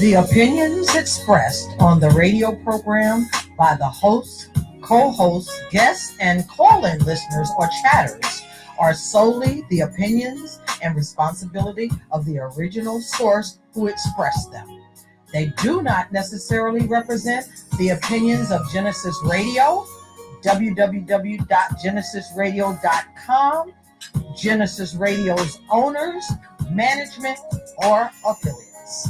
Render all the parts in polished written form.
The opinions expressed on the radio program by the hosts, co hosts, guests, and call in listeners or chatters are solely the opinions and responsibility of the original source who expressed them. They do not necessarily represent the opinions of Genesis Radio, www.genesisradio.com, Genesis Radio's owners, management, or affiliates.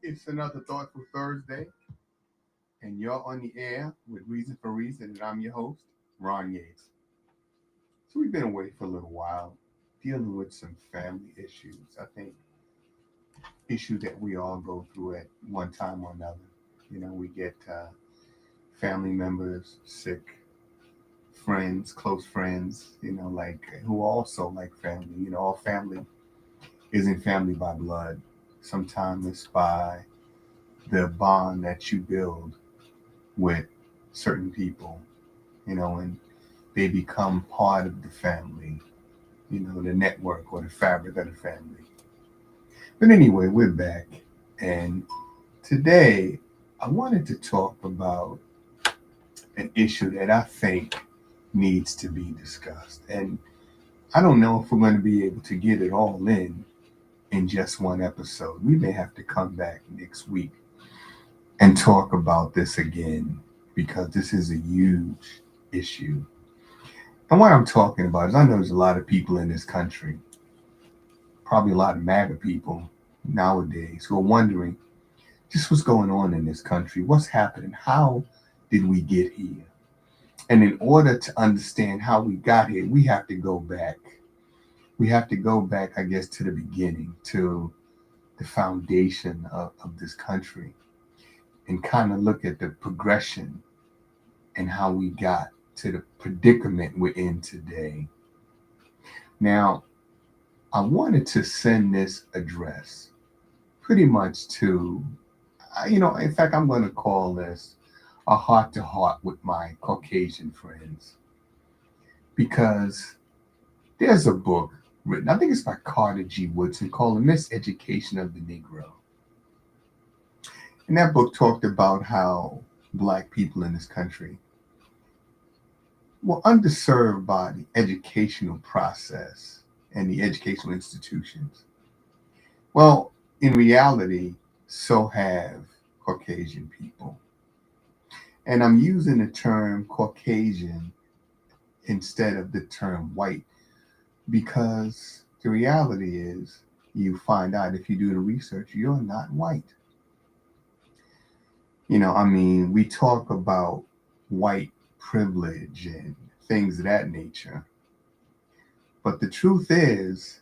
It's another Thoughtful Thursday, and you're on the air with Reason for Reason, and I'm your host, Ron Yates. So we've been away for a little while, dealing with some family issues. I think issues that we all go through at one time or another. You know, we get family members sick, friends, close friends, like who also like family. All family isn't family by blood. Sometimes it's by the bond that you build with certain people, and they become part of the family, the network or the fabric of the family. But anyway, we're back. And today I wanted to talk about an issue that I think needs to be discussed. And I don't know if we're going to be able to get it all in just one episode. We may have to come back next week and talk about this again, because this is a huge issue. And what I'm talking about is, I know there's a lot of people in this country, probably a lot of MAGA people nowadays, who are wondering just what's going on in this country, what's happening, how did we get here? And in order to understand how we got here, we have to go back. We have to go back, I guess, to the beginning, to the foundation of this country, and kind of look at the progression and how we got to the predicament we're in today. Now, I wanted to send this address pretty much to, in fact, I'm going to call this a heart-to-heart with my Caucasian friends, because there's a book written, I think it's by Carter G. Woodson, called The Miseducation of the Negro. And that book talked about how Black people in this country were underserved by the educational process and the educational institutions. Well, in reality, so have Caucasian people. And I'm using the term Caucasian instead of the term white, because the reality is, you find out if you do the research, you're not white. We talk about white privilege and things of that nature. But the truth is,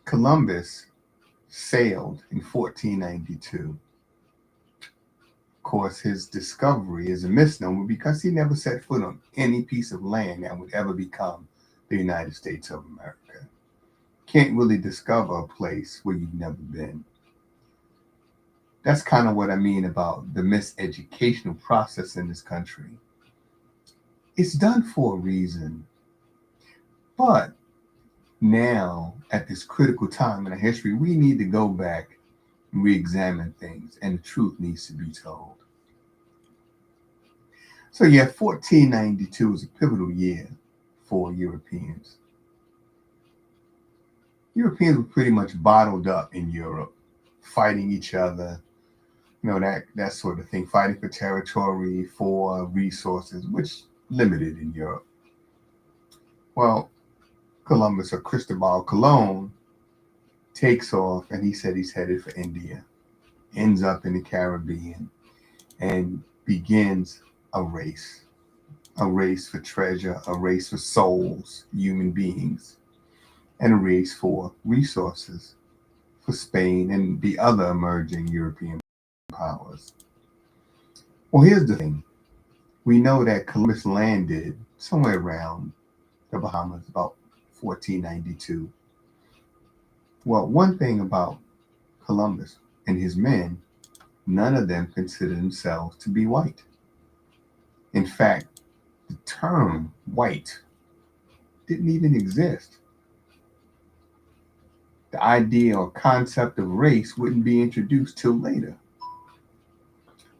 Columbus sailed in 1492. Of course, his discovery is a misnomer, because he never set foot on any piece of land that would ever become the United States of America. Can't really discover a place where you've never been. That's kind of what I mean about the miseducational process in this country. It's done for a reason. But now, at this critical time in our history, we need to go back and re-examine things, and the truth needs to be told. So 1492 was a pivotal year for Europeans. Europeans were pretty much bottled up in Europe, fighting each other, that sort of thing, fighting for territory, for resources, which limited in Europe. Well, Columbus, or Cristobal Colon, takes off, and he said he's headed for India, ends up in the Caribbean, and begins a race for treasure, a race for souls, human beings, and a race for resources for Spain and the other emerging European powers. Well, here's the thing. We know that Columbus landed somewhere around the Bahamas about 1492. Well, one thing about Columbus and his men, none of them considered themselves to be white. In fact, the term white didn't even exist. The idea or concept of race wouldn't be introduced till later.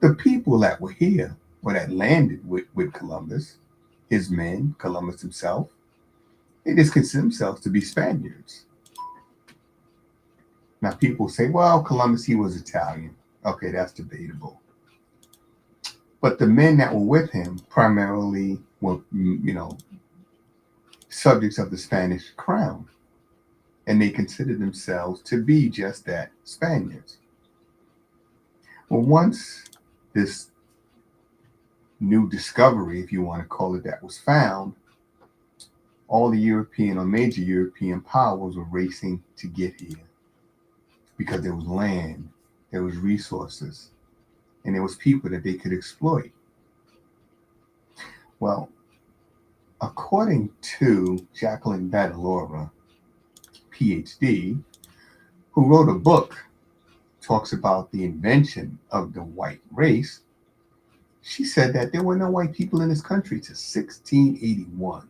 The people that were here or that landed with Columbus, his men, Columbus himself, they just consider themselves to be Spaniards. Now, people say, well, Columbus, he was Italian. Okay, that's debatable. But the men that were with him primarily were, subjects of the Spanish crown, and they considered themselves to be just that, Spaniards. Well, once this new discovery, if you want to call it that, was found, all the European or major European powers were racing to get here because there was land, there was resources, and there was people that they could exploit. Well, according to Jacqueline Badalora, PhD, who wrote a book, talks about the invention of the white race, she said that there were no white people in this country till 1681,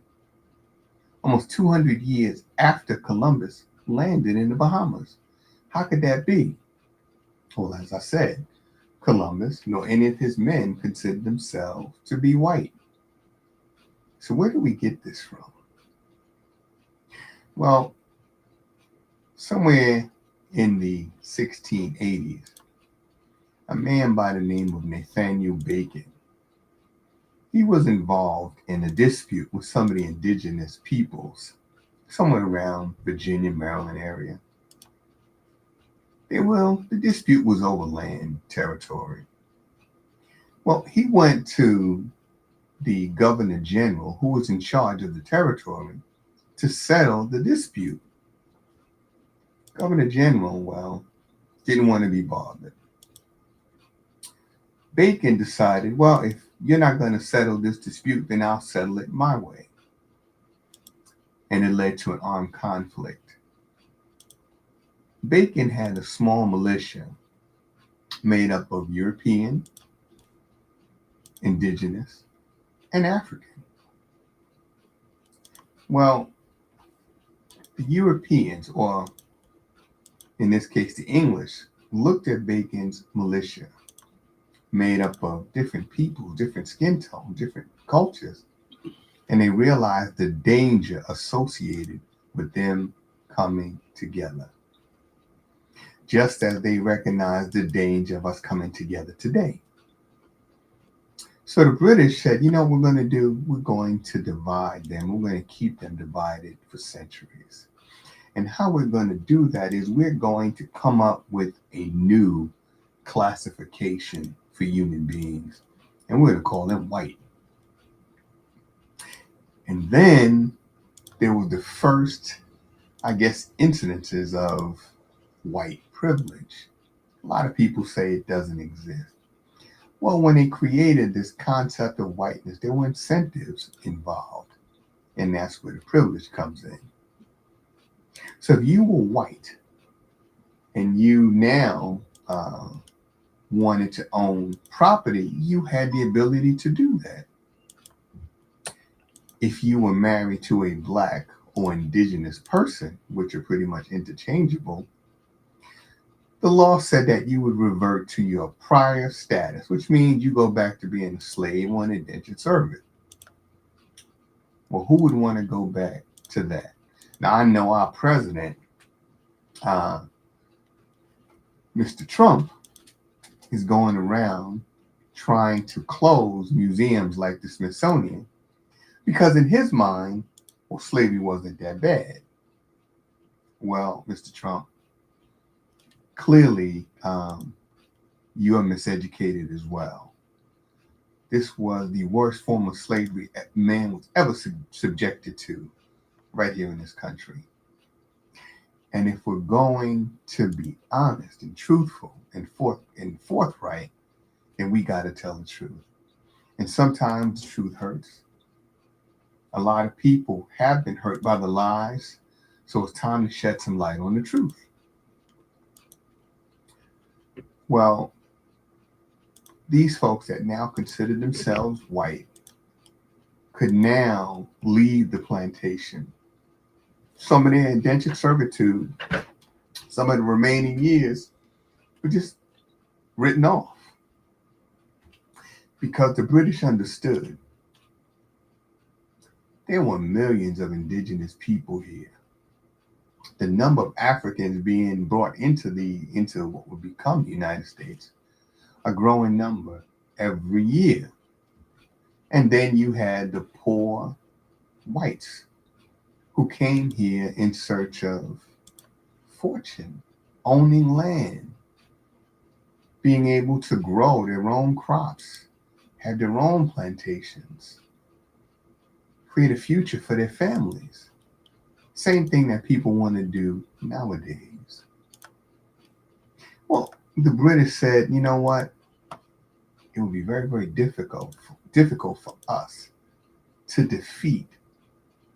almost 200 years after Columbus landed in the Bahamas. How could that be? Well, as I said, Columbus nor any of his men considered themselves to be white. So where do we get this from? Well, somewhere in the 1680s, a man by the name of Nathaniel Bacon, he was involved in a dispute with some of the indigenous peoples, somewhere around Virginia, Maryland area. The dispute was over land territory. Well, he went to the governor general who was in charge of the territory to settle the dispute. Governor General, well, didn't want to be bothered. Bacon decided, well, if you're not going to settle this dispute, then I'll settle it my way. And it led to an armed conflict. Bacon had a small militia made up of European, indigenous, and African. Well, the Europeans, or in this case the English, looked at Bacon's militia made up of different people, different skin tone, different cultures, and they realized the danger associated with them coming together. Just as they recognized the danger of us coming together today. So the British said, you know what we're going to do? We're going to divide them. We're going to keep them divided for centuries. And how we're going to do that is we're going to come up with a new classification for human beings. And we're going to call them white. And then there were the first, incidences of white privilege. A lot of people say it doesn't exist. Well, when they created this concept of whiteness, there were incentives involved, and that's where the privilege comes in. So if you were white and you now wanted to own property, you had the ability to do that. If you were married to a black or indigenous person, which are pretty much interchangeable, the law said that you would revert to your prior status, which means you go back to being a slave or an indentured servant. Well, who would want to go back to that? Now, I know our president, Mr. Trump, is going around trying to close museums like the Smithsonian because in his mind, well, slavery wasn't that bad. Well, Mr. Trump, clearly you are miseducated as well. This was the worst form of slavery man was ever subjected to right here in this country. And if we're going to be honest and truthful and forthright, then we got to tell the truth. And sometimes the truth hurts. A lot of people have been hurt by the lies. So it's time to shed some light on the truth. Well, these folks that now consider themselves white could now leave the plantation. Some of their indentured servitude, some of the remaining years were just written off because the British understood there were millions of indigenous people here. The number of Africans being brought into what would become the United States, a growing number every year. And then you had the poor whites who came here in search of fortune, owning land, being able to grow their own crops, have their own plantations, create a future for their families. Same thing that people want to do nowadays. Well, the British said, you know what? It would be very, very difficult for us to defeat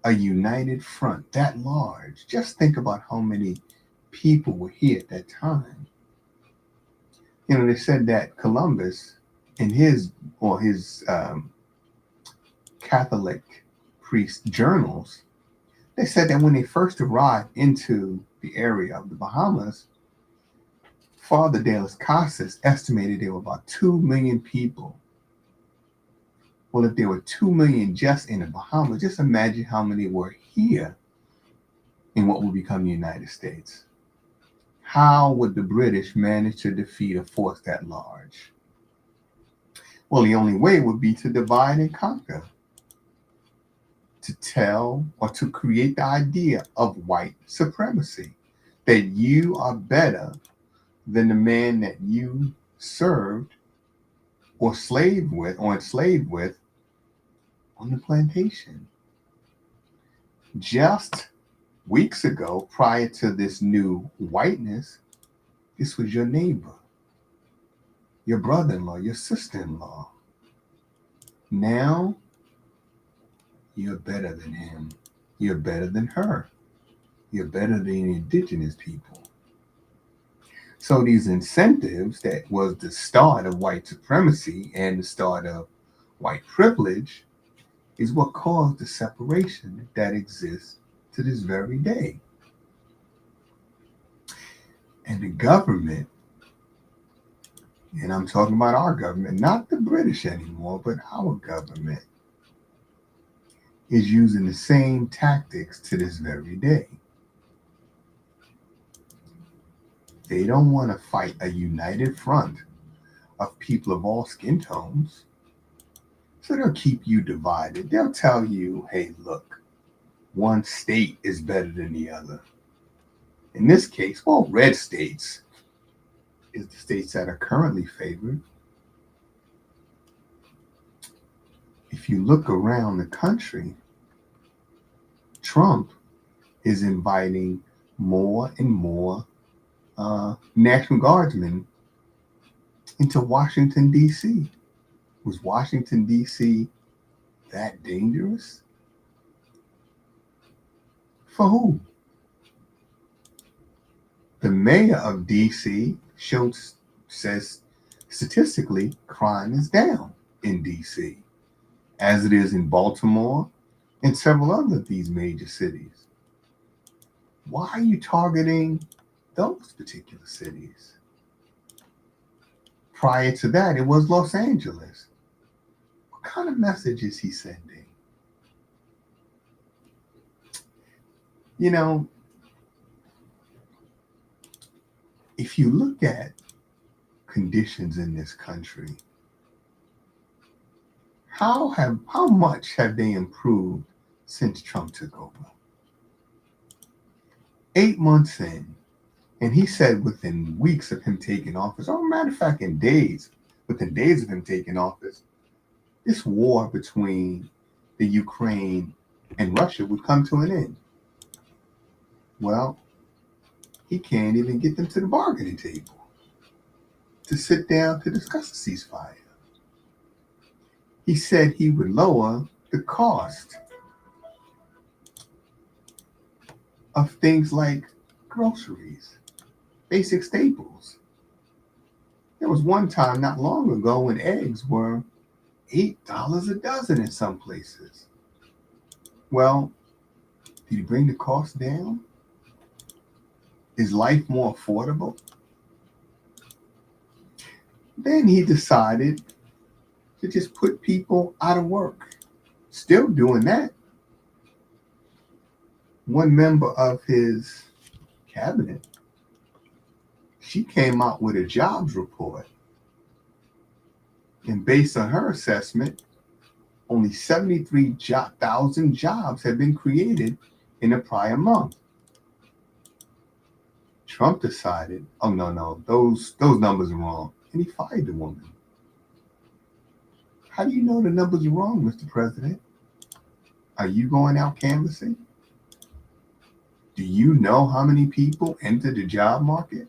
a united front that large. Just think about how many people were here at that time. You know, they said that Columbus, in his Catholic priest journals, they said that when they first arrived into the area of the Bahamas, Father de las Casas estimated there were about 2 million people. Well, if there were 2 million just in the Bahamas, just imagine how many were here in what would become the United States. How would the British manage to defeat a force that large? Well, the only way would be to divide and conquer, to tell or to create the idea of white supremacy, that you are better than the man that you served or enslaved with on the plantation. Just weeks ago, prior to this new whiteness, this was your neighbor, your brother-in-law, your sister-in-law. Now, you're better than him. You're better than her. You're better than the indigenous people. So these incentives that was the start of white supremacy and the start of white privilege is what caused the separation that exists to this very day. And the government, and I'm talking about our government, not the British anymore, but our government, is using the same tactics to this very day. They don't want to fight a united front of people of all skin tones. So they'll keep you divided. They'll tell you, hey, look, one state is better than the other. In this case, well, red states is the states that are currently favored. If you look around the country, Trump is inviting more and more National Guardsmen into Washington, D.C. Was Washington, D.C. that dangerous? For who? The mayor of D.C. says statistically crime is down in D.C., as it is in Baltimore and several other of these major cities. Why are you targeting those particular cities? Prior to that, it was Los Angeles. What kind of message is he sending? You know, if you look at conditions in this country, how much have they improved since Trump took over? 8 months in, and he said within weeks of him taking office, or matter of fact, within days of him taking office, this war between the Ukraine and Russia would come to an end. Well, he can't even get them to the bargaining table to sit down to discuss a ceasefire. He said he would lower the cost of things like groceries, basic staples. There was one time not long ago when eggs were $8 a dozen in some places. Well, did he bring the cost down? Is life more affordable? Then he decided to just put people out of work. Still doing that. One member of his cabinet, she came out with a jobs report. And based on her assessment, only 73,000 jobs had been created in the prior month. Trump decided, oh no, those numbers are wrong. And he fired the woman. How do you know the numbers are wrong, Mr. President? Are you going out canvassing? Do you know how many people entered the job market?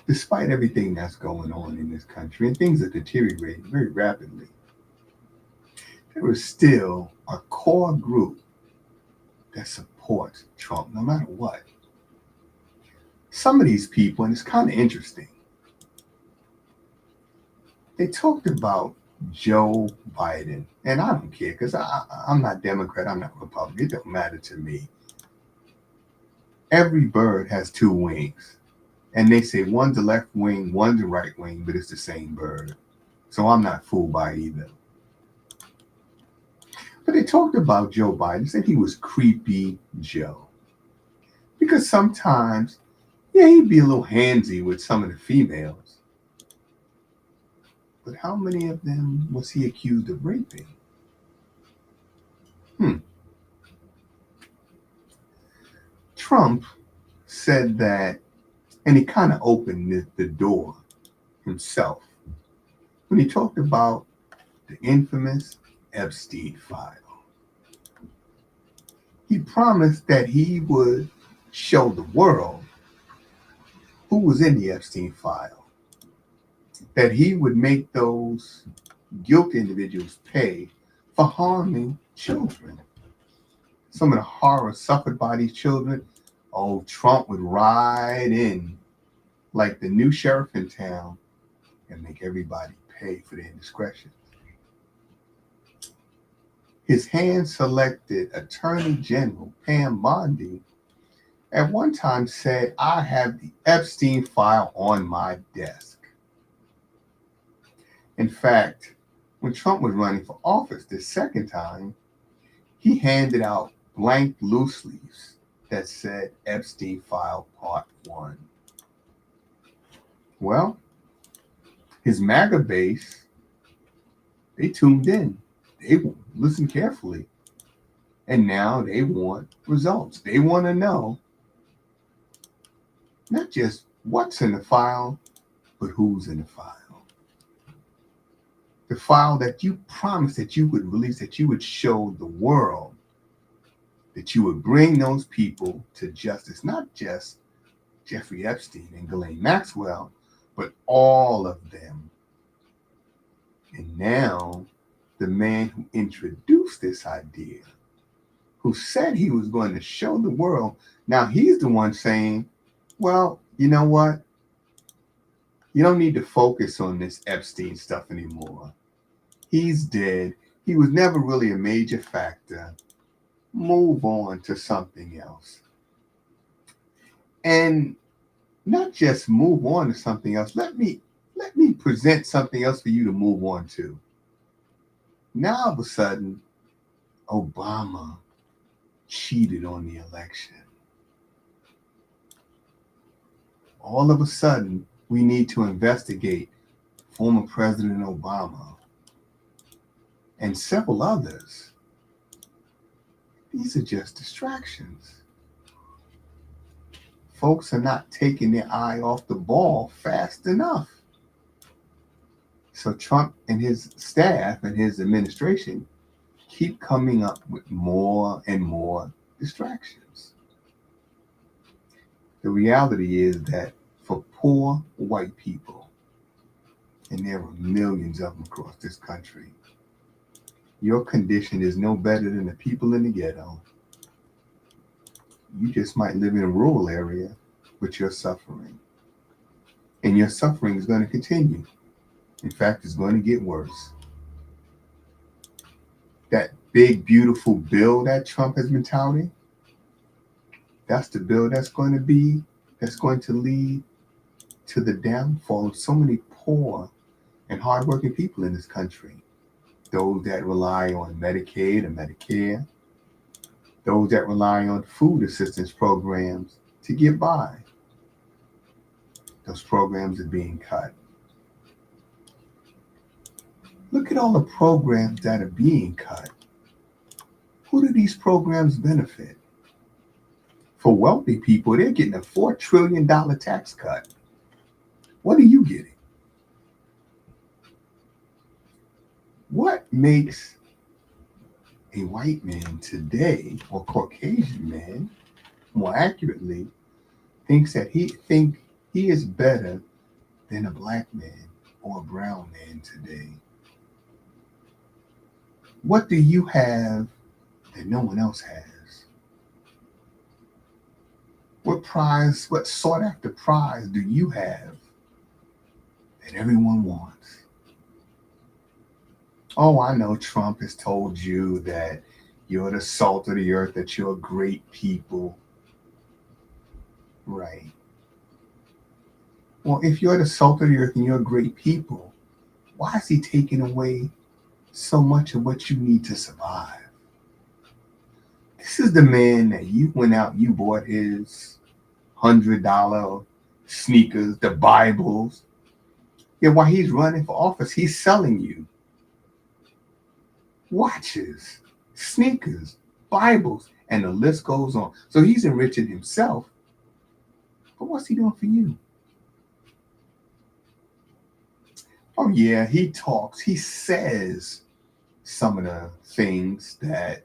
Despite everything that's going on in this country, and things are deteriorating very rapidly, there is still a core group that supports Trump no matter what. Some of these people, and it's kind of interesting, they talked about Joe Biden, and I don't care because I'm not Democrat, I'm not Republican, it don't matter to me. Every bird has two wings, and they say one's the left wing, one's the right wing, but it's the same bird. So I'm not fooled by either. But they talked about Joe Biden, said he was creepy Joe. Because sometimes, yeah, he'd be a little handsy with some of the females. But how many of them was he accused of raping? Trump said that, and he kind of opened the door himself when he talked about the infamous Epstein file. He promised that he would show the world who was in the Epstein file, that he would make those guilty individuals pay for harming children. Some of the horror suffered by these children, Trump would ride in like the new sheriff in town and make everybody pay for their indiscretions. His hand-selected Attorney General Pam Bondi at one time said, I have the Epstein file on my desk. In fact, when Trump was running for office the second time, he handed out blank loose leaves that said Epstein file part 1. Well, his MAGA base, they tuned in. They listened carefully. And now they want results. They want to know not just what's in the file, but who's in the file. The file that you promised that you would release, that you would show the world, that you would bring those people to justice, not just Jeffrey Epstein and Ghislaine Maxwell, but all of them. And now the man who introduced this idea, who said he was going to show the world, now he's the one saying, well, you know what? You don't need to focus on this Epstein stuff anymore. He's dead. He was never really a major factor. Move on to something else. And not just move on to something else. Let me present something else for you to move on to. Now all of a sudden, Obama cheated on the election. All of a sudden, we need to investigate former President Obama and several others. These are just distractions. Folks are not taking their eye off the ball fast enough. So Trump and his staff and his administration keep coming up with more and more distractions. The reality is that for poor white people, and there are millions of them across this country, Your condition is no better than the people in the ghetto. You just might live in a rural area, but you're suffering. And your suffering is going to continue. In fact, it's going to get worse. That big, beautiful bill that Trump has been touting, that's the bill that's going to lead to the downfall of so many poor and hardworking people in this country. Those that rely on Medicaid and Medicare, those that rely on food assistance programs to get by. Those programs are being cut. Look at all the programs that are being cut. Who do these programs benefit? For wealthy people, they're getting a $4 trillion tax cut. What are you getting? What makes a white man today, or Caucasian man, more accurately, thinks that he is better than a black man or a brown man today? What do you have that no one else has? What sought after prize do you have that everyone wants? Oh, I know Trump has told you that you're the salt of the earth, that you're a great people. Right. Well, if you're the salt of the earth and you're a great people, why is he taking away so much of what you need to survive? This is the man that you went out, you bought his $100 sneakers, the Bibles. Yeah, while he's running for office, he's selling you watches, sneakers, Bibles, and the list goes on. So he's enriching himself. But what's he doing for you? Oh, yeah, he talks, he says some of the things that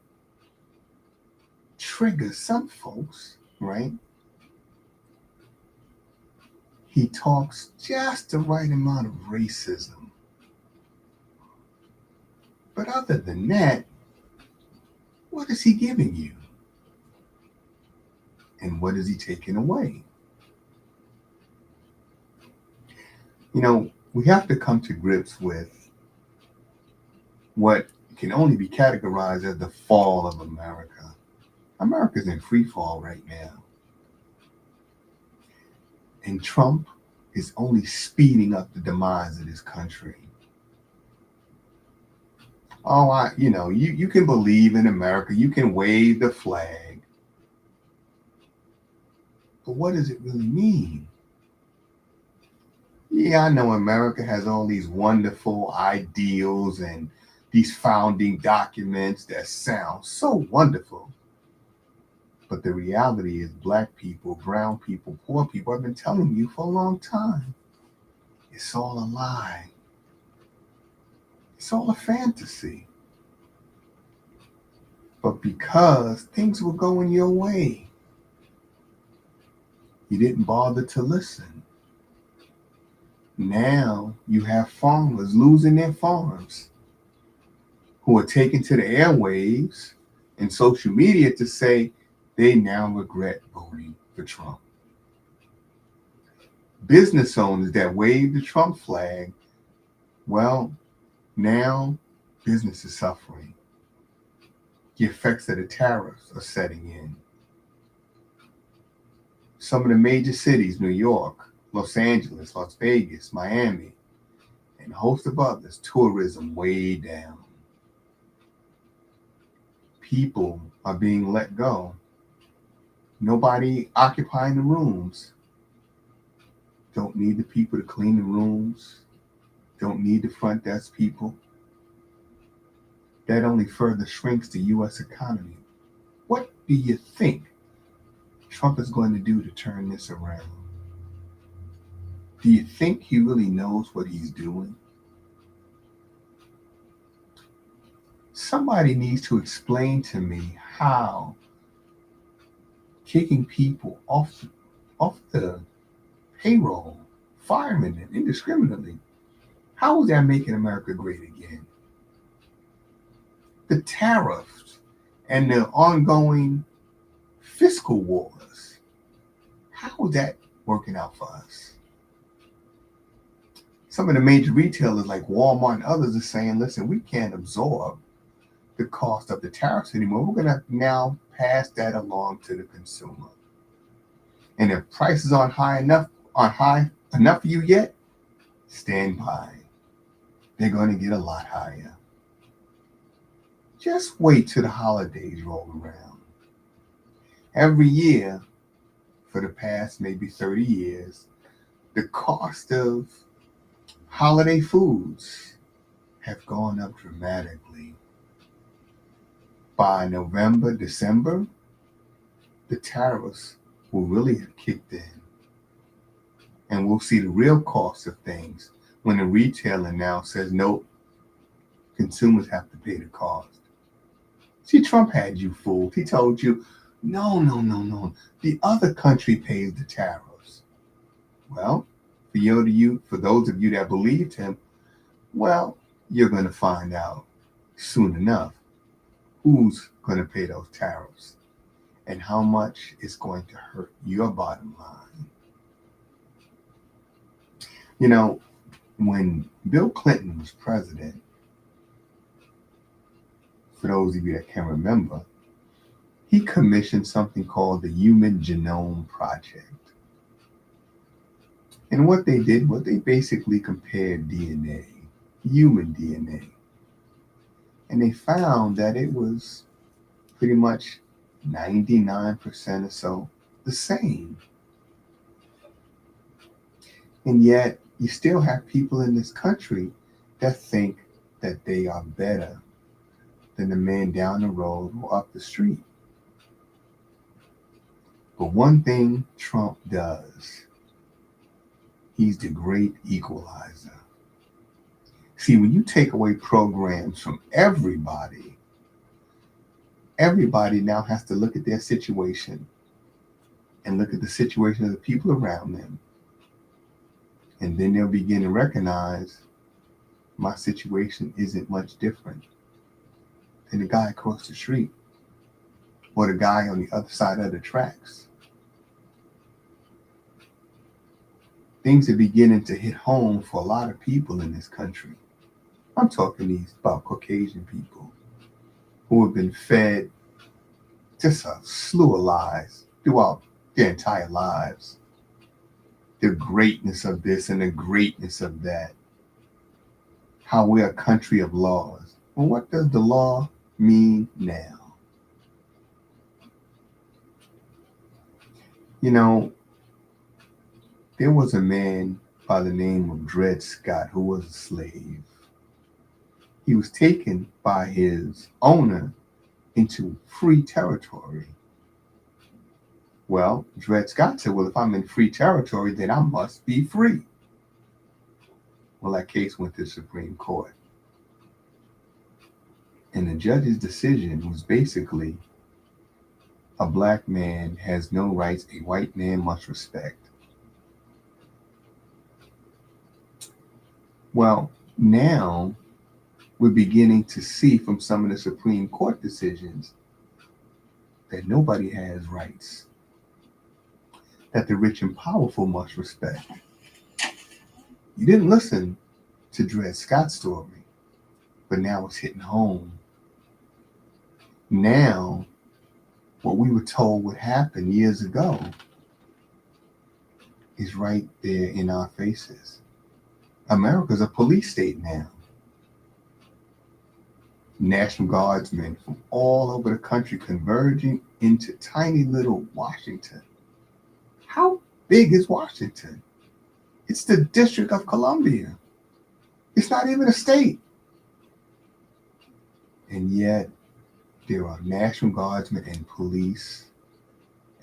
trigger some folks, right? He talks just the right amount of racism. But other than that, what is he giving you? And what is he taking away? You know, we have to come to grips with what can only be categorized as the fall of America. America's in free fall right now. And Trump is only speeding up the demise of this country. Oh, you can believe in America, you can wave the flag, but what does it really mean? Yeah, I know America has all these wonderful ideals and these founding documents that sound so wonderful. But the reality is black people, brown people, poor people, I've been telling you for a long time, it's all a lie. It's all a fantasy. But because things were going your way, you didn't bother to listen. Now you have farmers losing their farms who are taken to the airwaves and social media to say they now regret voting for Trump. Business owners that wave the Trump flag, well, now business is suffering. The effects of the tariffs are setting in. Some of the major cities, New York, Los Angeles, Las Vegas, Miami, and a host of others, tourism way down. People are being let go. Nobody occupying the rooms. Don't need the people to clean the rooms. Don't need the front desk people. That only further shrinks the U.S. economy. What do you think Trump is going to do to turn this around? Do you think he really knows what he's doing? Somebody needs to explain to me how kicking people off the payroll, firemen indiscriminately, how is that making America great again? the tariffs and the ongoing fiscal wars. How is that working out for us? Some of the major retailers like Walmart and others are saying, listen, we can't absorb the cost of the tariffs anymore. We're going to now pass that along to the consumer. And if prices aren't high enough for you yet, stand by. They're going to get a lot higher. Just wait till the holidays roll around. Every year, for the past maybe 30 years, the cost of holiday foods have gone up dramatically. By November, December, the tariffs will really have kicked in. And we'll see the real cost of things when the retailer now says, nope, consumers have to pay the cost. See, Trump had you fooled. He told you, no. The other country pays the tariffs. Well, for those of you that believed him, well, you're going to find out soon enough who's going to pay those tariffs and how much it's going to hurt your bottom line. You know, when Bill Clinton was president, for those of you that can remember, he commissioned something called the Human Genome Project. And what they did was they basically compared DNA, human DNA. And they found that it was pretty much 99% or so the same. And yet, you still have people in this country that think that they are better than the man down the road or up the street. But one thing Trump does, he's the great equalizer. See, when you take away programs from everybody now has to look at their situation and look at the situation of the people around them. And then they'll begin to recognize my situation isn't much different than the guy across the street or the guy on the other side of the tracks. Things are beginning to hit home for a lot of people in this country. I'm talking about Caucasian people who have been fed just a slew of lies throughout their entire lives. The greatness of this and the greatness of that. How we're a country of laws. Well, what does the law mean now? You know, there was a man by the name of Dred Scott who was a slave. He was taken by his owner into free territory. Well, Dred Scott said, well, if I'm in free territory, then I must be free. Well, that case went to the Supreme Court. And the judge's decision was basically, a black man has no rights a white man must respect. Well, now we're beginning to see from some of the Supreme Court decisions that nobody has rights, that the rich and powerful must respect. You didn't listen to Dred Scott's story, but now it's hitting home. Now, what we were told would happen years ago is right there in our faces. America's a police state now. National Guardsmen from all over the country converging into tiny little Washington. How big is Washington? It's the District of Columbia. It's not even a state. And yet, there are National Guardsmen and police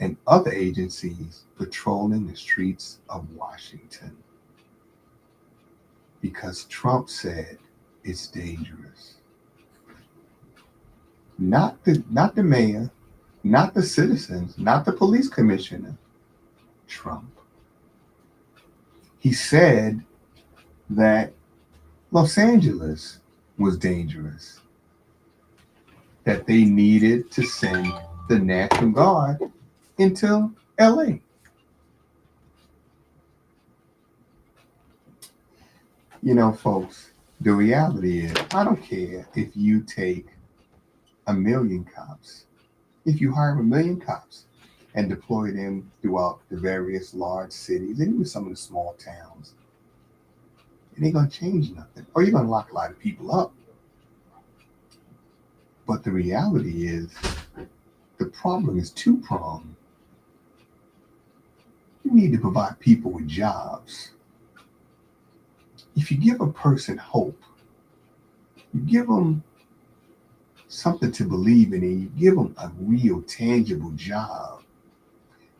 and other agencies patrolling the streets of Washington. Because Trump said it's dangerous. Not the mayor, not the citizens, not the police commissioner. Trump. He said that Los Angeles was dangerous. that they needed to send the National Guard into LA. You know, folks, the reality is, I don't care if you take 1,000,000 cops, if you hire 1,000,000 cops and deploy them throughout the various large cities and even some of the small towns, it ain't gonna change nothing. Or you're gonna lock a lot of people up. But the reality is, the problem is two-pronged. You need to provide people with jobs. If you give a person hope, you give them something to believe in, and you give them a real tangible job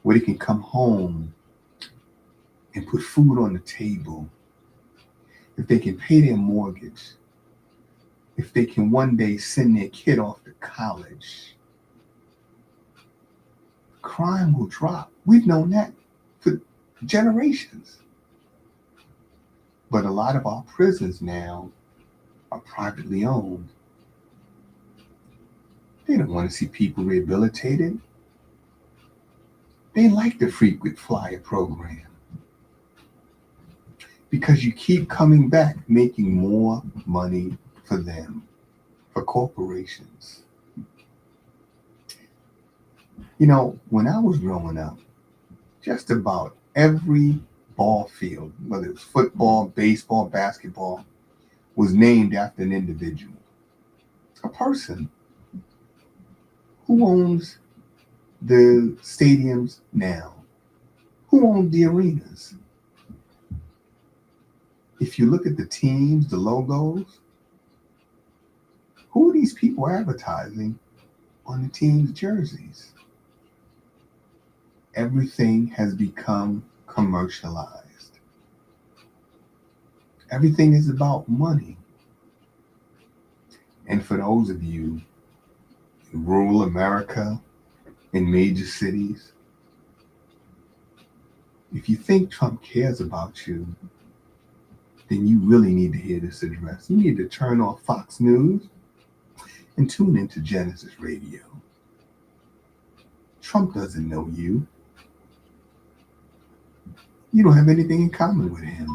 where they can come home and put food on the table, if they can pay their mortgage, if they can one day send their kid off to college, crime will drop. We've known that for generations. But a lot of our prisons now are privately owned. They don't want to see people rehabilitated. They like the frequent flyer program because you keep coming back making more money for them, for corporations. You know, when I was growing up, just about every ball field, whether it was football, baseball, basketball, was named after an individual, a person. Who owns the stadiums now? Who owns the arenas? If you look at the teams, the logos, who are these people advertising on the team's jerseys? Everything has become commercialized. Everything is about money. And for those of you in rural America, in major cities, if you think Trump cares about you, then you really need to hear this address. You need to turn off Fox News and tune into Genesis Radio. Trump doesn't know you. You don't have anything in common with him.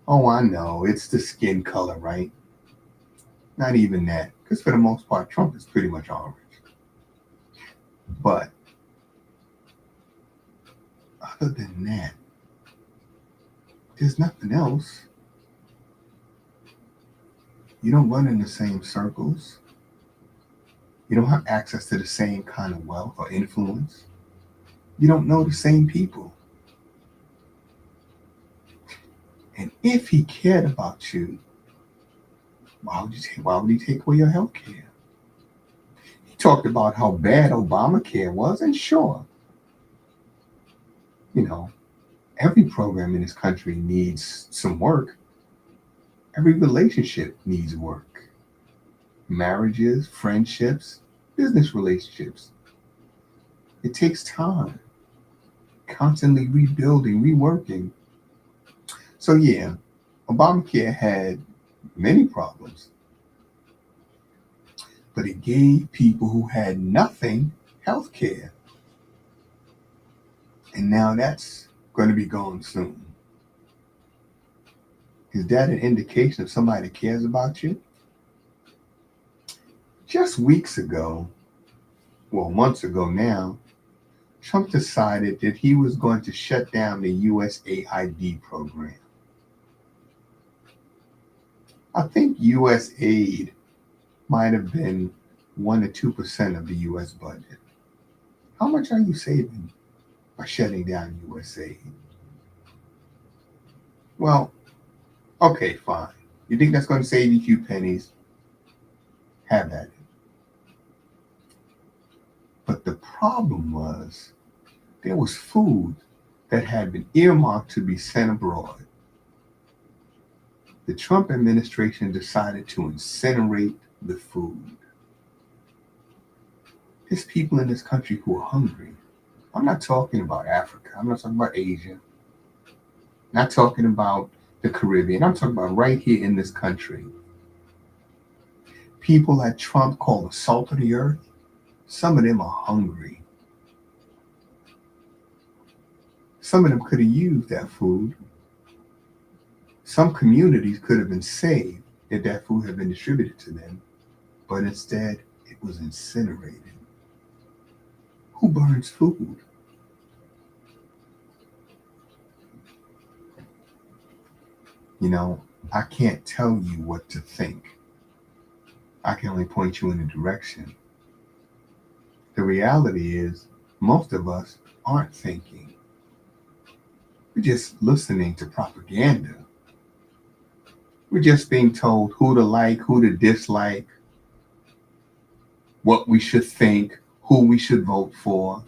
Oh, I know, it's the skin color, right? Not even that, because for the most part, Trump is pretty much orange. But other than that, there's nothing else. You don't run in the same circles. You don't have access to the same kind of wealth or influence. You don't know the same people. And if he cared about you, why would he take away your health care? He talked about how bad Obamacare was, and sure, you know, every program in this country needs some work. Every relationship needs work. Marriages, friendships, business relationships. It takes time. Constantly rebuilding, reworking. So yeah, Obamacare had many problems, but it gave people who had nothing health care. And now that's going to be gone soon. Is that an indication of somebody that cares about you? Just weeks ago, well, months ago now, Trump decided that he was going to shut down the USAID program. I think USAID might have been 1 or 2% of the US budget. How much are you saving by shutting down USAID? Well, okay, fine. You think that's going to save you a few pennies? Have at it. But the problem was there was food that had been earmarked to be sent abroad. The Trump administration decided to incinerate the food. There's people in this country who are hungry. I'm not talking about Africa. I'm not talking about Asia. I'm not talking about the Caribbean. I'm talking about right here in this country. People that Trump called the salt of the earth, some of them are hungry. Some of them could have used that food. Some communities could have been saved if that food had been distributed to them, but instead it was incinerated. Who burns food? You know, I can't tell you what to think. I can only point you in a direction. The reality is, most of us aren't thinking. We're just listening to propaganda. We're just being told who to like, who to dislike, what we should think, who we should vote for.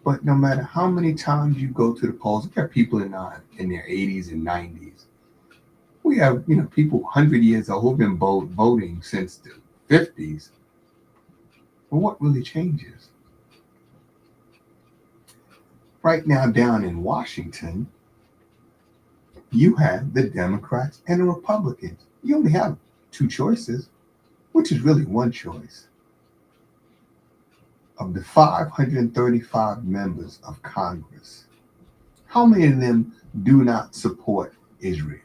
But no matter how many times you go to the polls, we have people in their 80s and 90s. We have, people 100 years old who've been voting since the 50s. But what really changes? Right now, down in Washington, you have the Democrats and the Republicans. You only have two choices, which is really one choice. Of the 535 members of Congress, how many of them do not support Israel?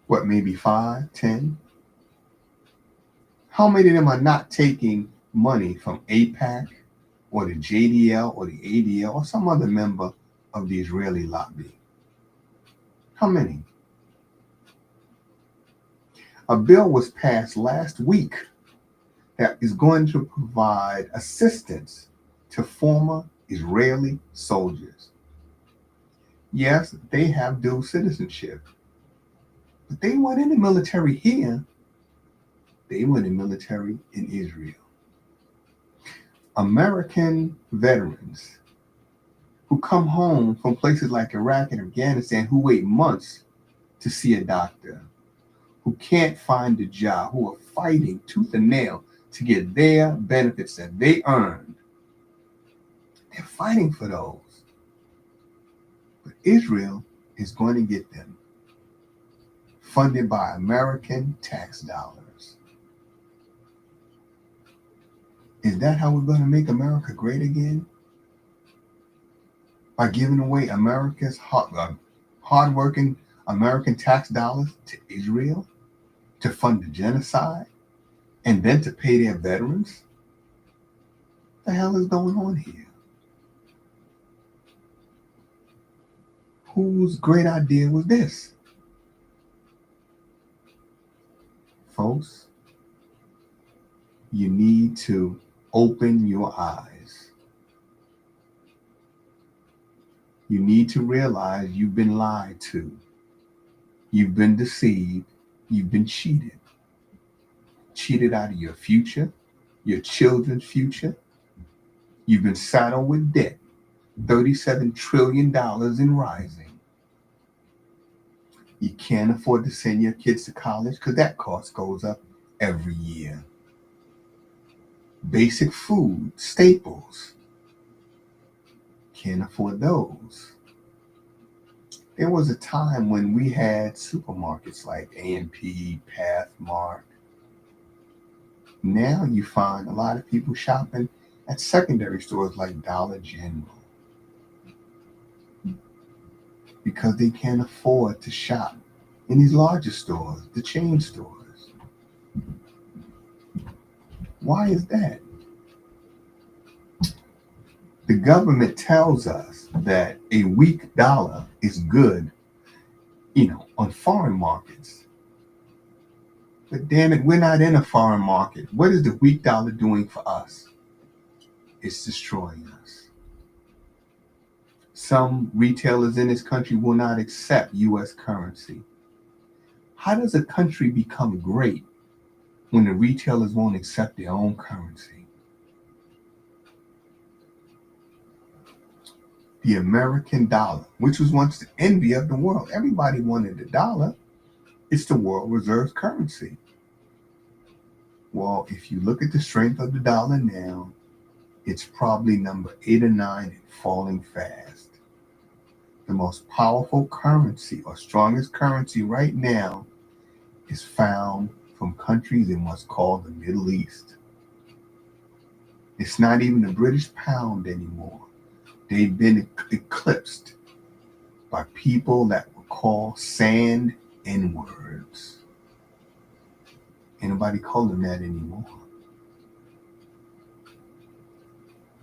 What, maybe 5, 10? How many of them are not taking money from AIPAC or the JDL or the ADL or some other member of the Israeli lobby? How many? A bill was passed last week that is going to provide assistance to former Israeli soldiers. Yes, they have dual citizenship, but they weren't in the military here. They were in the military in Israel. American veterans who come home from places like Iraq and Afghanistan, who wait months to see a doctor, who can't find a job, who are fighting tooth and nail to get their benefits that they earned. They're fighting for those. But Israel is going to get them, funded by American tax dollars. Is that how we're going to make America great again? By giving away America's hardworking American tax dollars to Israel to fund the genocide and then to pay their veterans? What the hell is going on here? Whose great idea was this? Folks, you need to open your eyes. You need to realize you've been lied to. You've been deceived. You've been cheated. Cheated out of your future, your children's future. You've been saddled with debt, $37 trillion and rising. You can't afford to send your kids to college because that cost goes up every year. Basic food, staples. Can't afford those. There was a time when we had supermarkets like A&P, Pathmark. Now you find a lot of people shopping at secondary stores like Dollar General because they can't afford to shop in these larger stores, the chain stores. Why is that? The government tells us that a weak dollar is good, on foreign markets. But damn it, we're not in a foreign market. What is the weak dollar doing for us? It's destroying us. Some retailers in this country will not accept U.S. currency. How does a country become great when the retailers won't accept their own currency? The American dollar, which was once the envy of the world. Everybody wanted the dollar. It's the world reserve currency. Well, if you look at the strength of the dollar now, it's probably number 8 or 9 and falling fast. the most powerful currency or strongest currency right now is found from countries in what's called the Middle East. It's not even the British pound anymore. They've been eclipsed by people that were called sand N-words. Ain't nobody call them that anymore.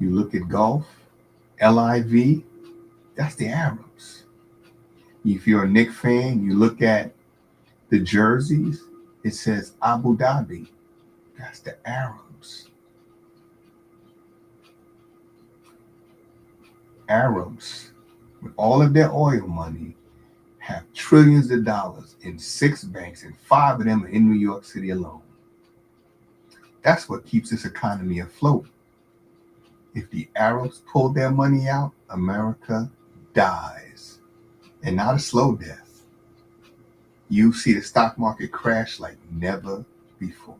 You look at Gulf, LIV, that's the Arabs. If you're a Knicks fan, you look at the jerseys, it says Abu Dhabi. That's the Arabs. Arabs, with all of their oil money, have trillions of dollars in 6 banks, and 5 of them are in New York City alone. That's what keeps this economy afloat. If the Arabs pull their money out, America dies. And not a slow death. You see the stock market crash like never before.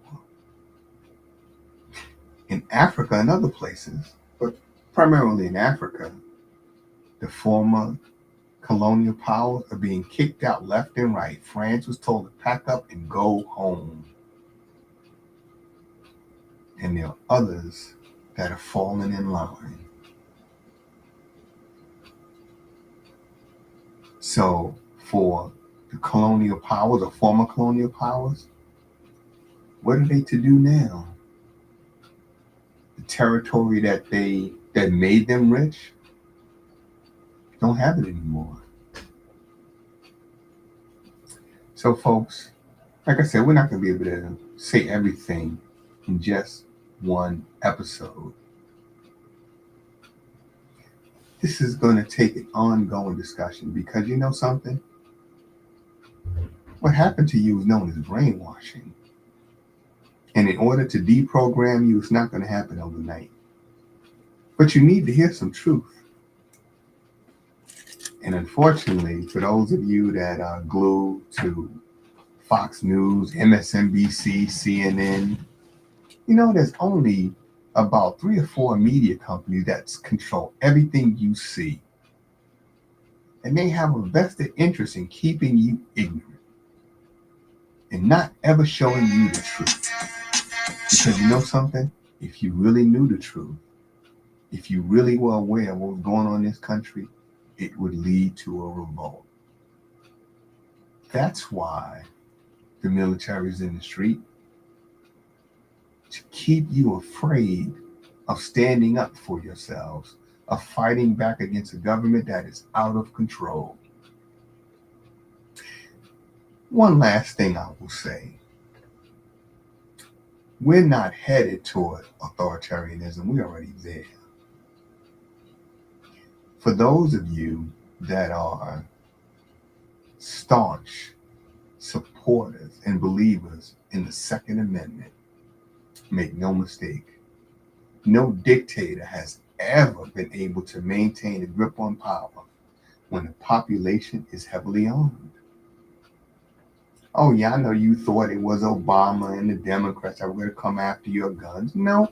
In Africa and other places, but primarily in Africa, the former colonial powers are being kicked out left and right. France was told to pack up and go home. And there are others that are falling in line. So for the colonial powers or former colonial powers, what are they to do now? The territory that made them rich don't have it anymore. So folks, like I said, we're not going to be able to say everything in just one episode. This is going to take an ongoing discussion because you know something? What happened to you is known as brainwashing. And in order to deprogram you, it's not going to happen overnight. But you need to hear some truth. And unfortunately, for those of you that are glued to Fox News, MSNBC, CNN, you know there's only about 3 or 4 media companies that control everything you see. And they have a vested interest in keeping you ignorant and not ever showing you the truth. Because you know something? If you really knew the truth, if you really were aware of what was going on in this country, it would lead to a revolt. That's why the military is in the street, to keep you afraid of standing up for yourselves, of fighting back against a government that is out of control. One last thing I will say. We're not headed toward authoritarianism. We're already there. For those of you that are staunch supporters and believers in the Second Amendment, make no mistake, no dictator has ever been able to maintain a grip on power when the population is heavily armed. Oh yeah, I know you thought it was Obama and the Democrats that were going to come after your guns. No,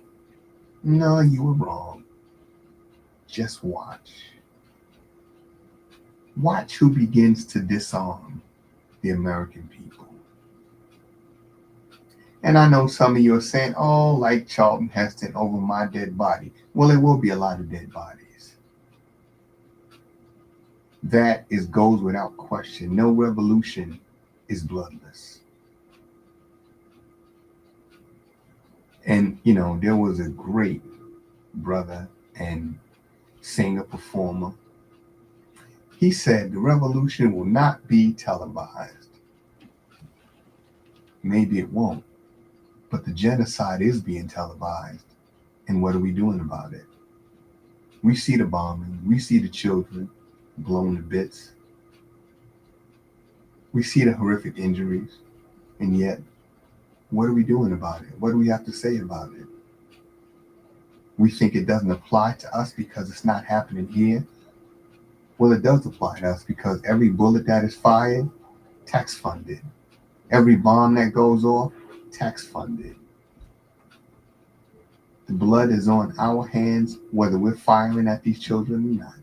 you were wrong. Just watch. Watch who begins to disarm the American people. And I know some of you are saying, oh, like Charlton Heston over my dead body. Well, there will be a lot of dead bodies. That goes without question. No revolution is bloodless. And, you know, there was a great brother and singer performer. He said the revolution will not be televised. Maybe it won't, but the genocide is being televised. And what are we doing about it? We see the bombing. We see the children blown to bits. We see the horrific injuries. And yet, what are we doing about it? What do we have to say about it? We think it doesn't apply to us because it's not happening here. Well, it does apply to us because every bullet that is fired, tax funded. Every bomb that goes off, tax funded. The blood is on our hands, whether we're firing at these children or not.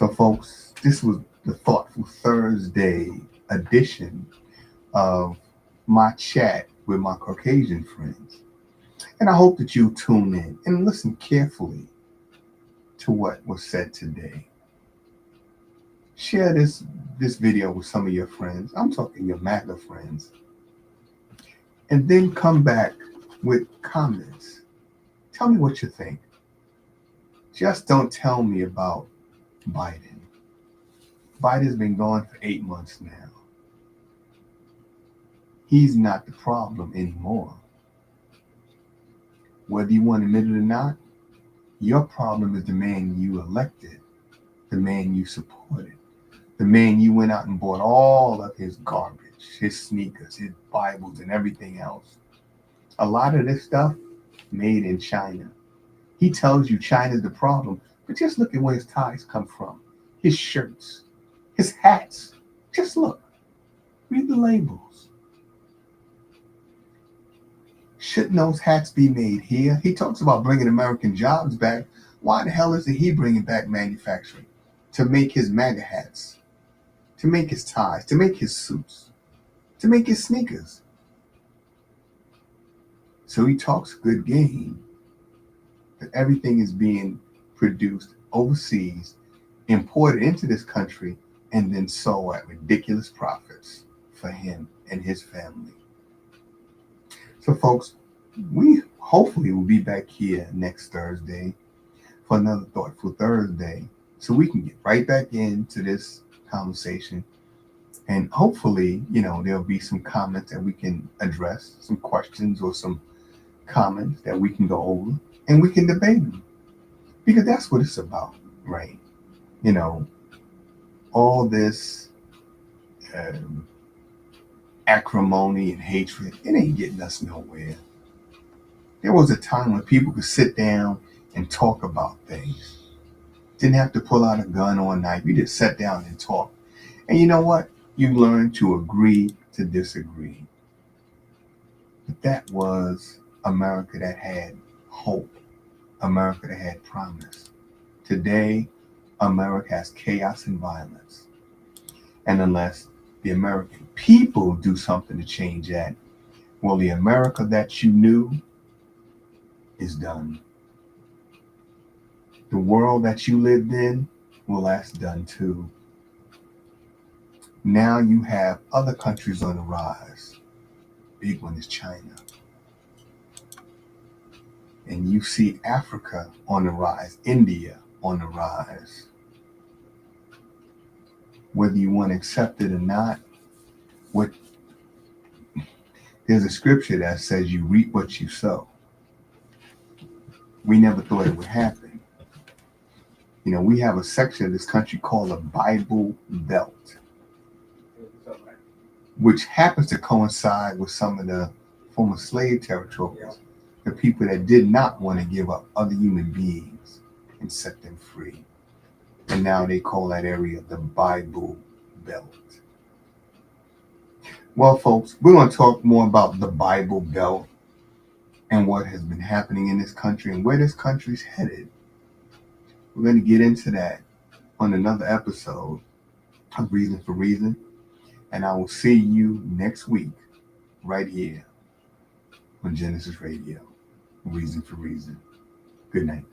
So, folks, this was the Thoughtful Thursday edition of my chat with my Caucasian friends. And I hope that you tune in and listen carefully to what was said today. Share this video with some of your friends. I'm talking your MAGA friends. And then come back with comments. Tell me what you think. Just don't tell me about Biden. Biden's been gone for 8 months now. He's not the problem anymore. Whether you want to admit it or not, your problem is the man you elected, the man you supported, the man you went out and bought all of his garbage, his sneakers, his Bibles, and everything else. A lot of this stuff made in China. He tells you China's the problem, but just look at where his ties come from, his shirts, his hats. Just look. Read the labels. Shouldn't those hats be made here? He talks about bringing American jobs back. Why the hell isn't he bringing back manufacturing to make his MAGA hats, to make his ties, to make his suits, to make his sneakers? So he talks good game, but everything is being produced overseas, imported into this country, and then sold at ridiculous profits for him and his family. So, folks, we hopefully will be back here next Thursday for another Thoughtful Thursday, so we can get right back into this conversation. And hopefully, there'll be some comments that we can address, some questions or some comments that we can go over and we can debate them. Because that's what it's about, right? All this acrimony and hatred, it ain't getting us nowhere. There was a time when people could sit down and talk about things. Didn't have to pull out a gun or a knife. You just sat down and talked. And you know what? You learned to agree to disagree. But that was America that had hope. America that had promise. Today, America has chaos and violence. And unless the American people do something to change that, well, the America that you knew is done. The world that you lived in, well, that's done too. Now you have other countries on the rise. Big one is China. And you see Africa on the rise, India on the rise. Whether you want to accept it or not, there's a scripture that says you reap what you sow. We never thought it would happen. We have a section of this country called the Bible Belt, which happens to coincide with some of the former slave territories, the people that did not want to give up other human beings and set them free. And now they call that area the Bible Belt. Well, folks, we're going to talk more about the Bible Belt and what has been happening in this country and where this country's headed. We're going to get into that on another episode of Reason for Reason. And I will see you next week right here on Genesis Radio, Reason for Reason. Good night.